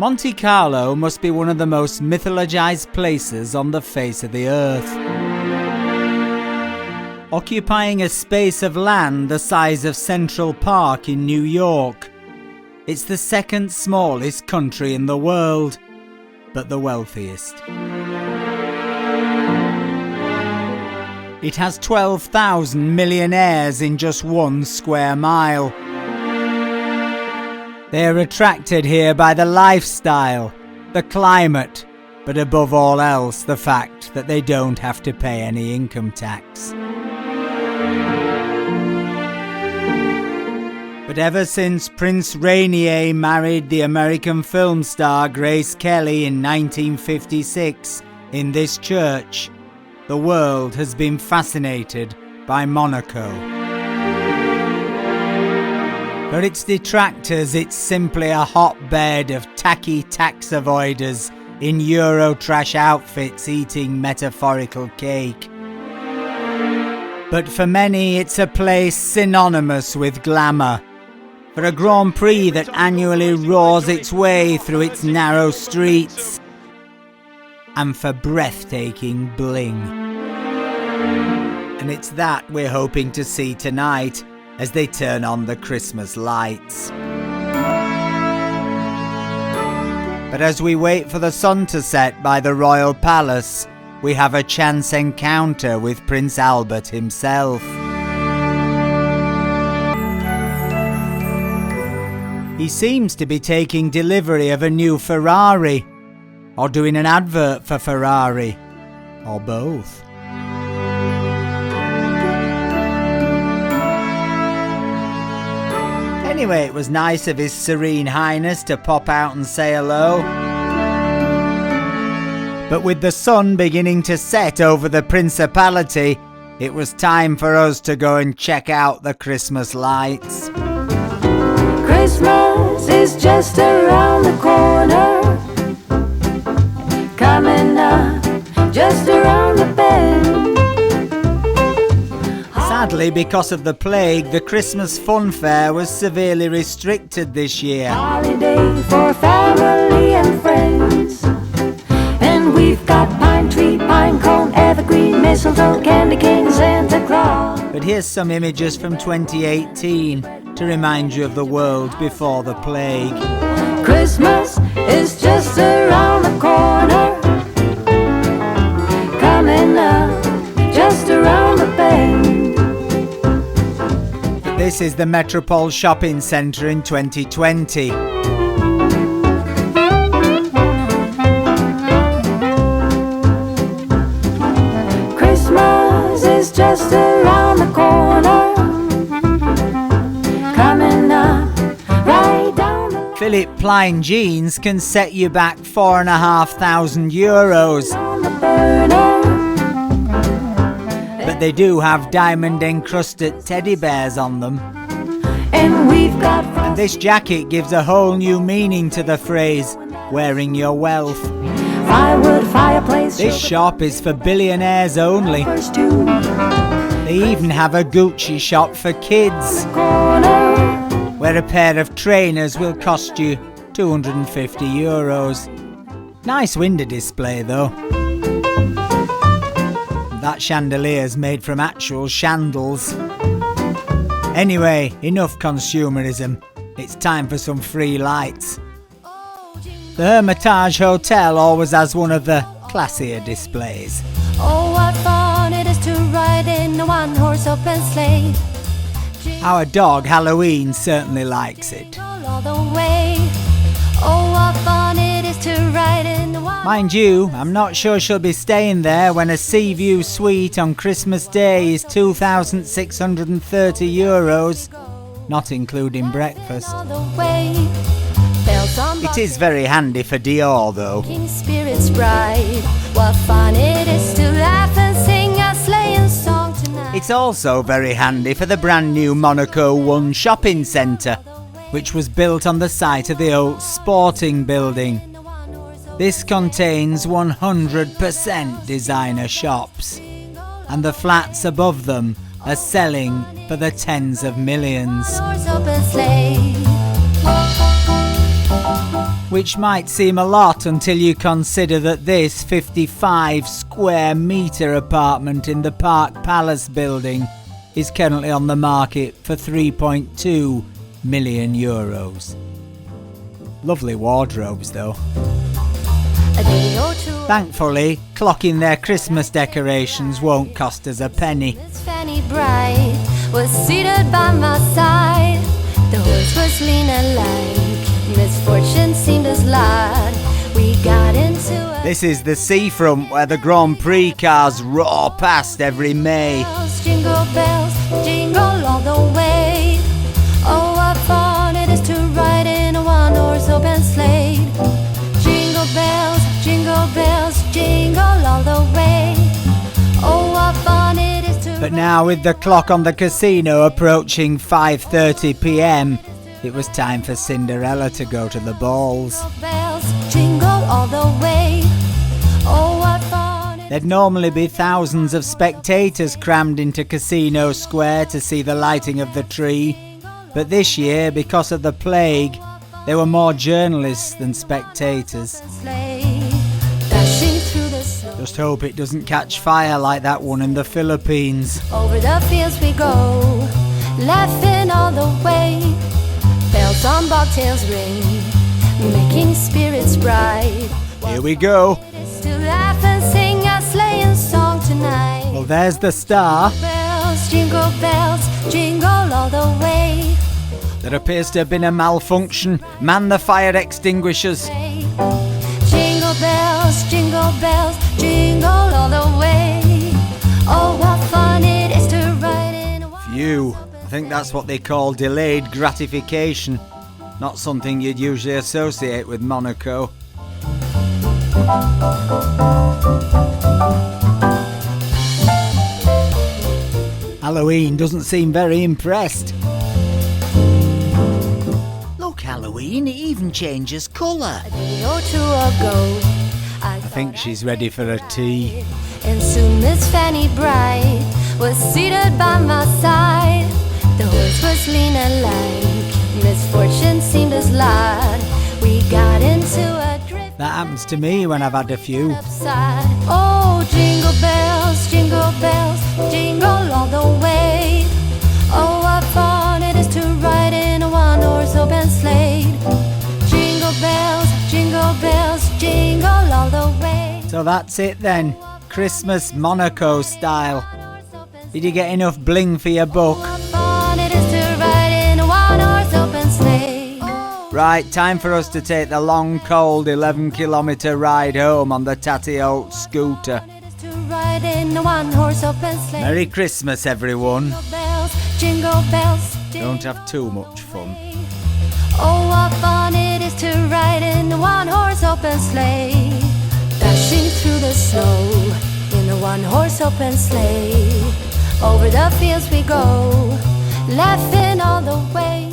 Monte Carlo must be one of the most mythologized places on the face of the earth. Occupying a space of land the size of Central Park in New York, it's the second smallest country in the world, but the wealthiest. It has 12,000 millionaires in just 1 square mile. They are attracted here by the lifestyle, the climate, but above all else the fact that they don't have to pay any income tax. But ever since Prince Rainier married the American film star Grace Kelly in 1956 in this church, the world has been fascinated by Monaco. For its detractors, it's simply a hotbed of tacky tax avoiders in Eurotrash outfits eating metaphorical cake. But for many, it's a place synonymous with glamour. For a Grand Prix that annually roars its way through its narrow streets. And for breathtaking bling. And it's that we're hoping to see tonight as they turn on the Christmas lights. But as we wait for the sun to set by the Royal Palace, we have a chance encounter with Prince Albert himself. He seems to be taking delivery of a new Ferrari, or doing an advert for Ferrari, or both. Anyway, it was nice of His Serene Highness to pop out and say hello. But with the sun beginning to set over the Principality, it was time for us to go and check out the Christmas lights. Christmas is just around the corner, coming up just around the bend. Sadly, because of the plague, the Christmas fun fair was severely restricted this year. Holiday for family and friends. And we've got pine tree, pine cone, evergreen, mistletoe, candy cane, Santa Claus. But here's some images from 2018 to remind you of the world before the plague. Christmas is just around the corner, coming up just around the bend. This is the Metropole shopping centre in 2020. Christmas is just around the corner, coming up right down the Philip Plein jeans can set you back €4,500. on the burner. But they do have diamond encrusted teddy bears on them. And we've got And this jacket gives a whole new meaning to the phrase, wearing your wealth. firewood fireplace. This shop is for billionaires only. First two They even have a Gucci shop for kids, corner. where a pair of trainers will cost you €250. Nice window display though. That chandelier's made from actual shandals. Anyway, enough consumerism. It's time for some free lights. The Hermitage Hotel always has one of the classier displays. Oh, what fun it is to ride in a one-horse open sleigh. Our dog Halloween certainly likes it. All the way. Oh, what fun it is to ride in a one. Mind you, I'm not sure she'll be staying there when a sea view suite on Christmas Day is €2,630, not including breakfast. All the way. Bells on It is very handy for Dior though. King spirits bright. What fun it is to laugh and sing a sleighing song tonight. It's also very handy for the brand new Monaco One shopping centre, which was built on the site of the old sporting building. This contains 100% designer shops, and the flats above them are selling for the tens of millions. Horse open sleigh. which might seem a lot until you consider that this 55 square metre apartment in the Park Palace building is currently on the market for €3.2 million. Lovely wardrobes though. A day or two. Thankfully, clocking their Christmas decorations won't cost us a penny. Miss Fanny Bright was seated by my side. The horse was lean and like misfortune seemed as light. We got into a This is the seafront where the Grand Prix cars roar past every May. jingle bells, jingle all the way. Oh, what fun it is to ride in a one-horse open sleigh. Jingle bells, jingle all the way. Oh, what fun it is to But now with the clock on the casino approaching 5:30 p.m, it was time for Cinderella to go to the balls. bells, jingle all the way. Oh, what fun it There'd normally be thousands of spectators crammed into Casino Square to see the lighting of the tree, but this year, because of the plague, there were more journalists than spectators. sleigh. Dashing through the snow. Just hope it doesn't catch fire like that one in the Philippines. Over the fields we go, laughing all the way. Bells on bobtails ring, making spirits bright. Here we go. It's to laugh and sing a sleighing song tonight. Well, there's the star. Bells, jingle all the way. There appears to have been a malfunction. Man the fire extinguishers. Jingle bells, jingle all the way. Oh, what fun it is to ride in a Phew. I think that's what they call delayed gratification. Not something you'd usually associate with Monaco. Halloween doesn't seem very impressed. Look, Halloween, it even changes colour. A day or two ago, I think she's ready for a tea. And soon Miss Fanny Bright was seated by my side. The horse was lean and like misfortune seemed as light. We got into a drift That happens to me when I've had a few. upside. Oh, jingle bells, jingle all the way. Oh, what fun it is to ride in a one-horse open sleigh. Jingle bells, jingle all the way. So that's it then. Christmas Monaco style. Did you get enough bling for your buck? What fun it is to ride in a one-horse open sleigh. Right, time for us to take the long, cold 11-kilometre ride home on the tatty old scooter. It is to ride in a one-horse open sleigh. Merry Christmas, everyone. Jingle bells, Don't have too much fun. Oh, what fun it is to ride in a one-horse open sleigh. Dashing through the snow in a one-horse open sleigh. Over the fields we go, laughing all the way.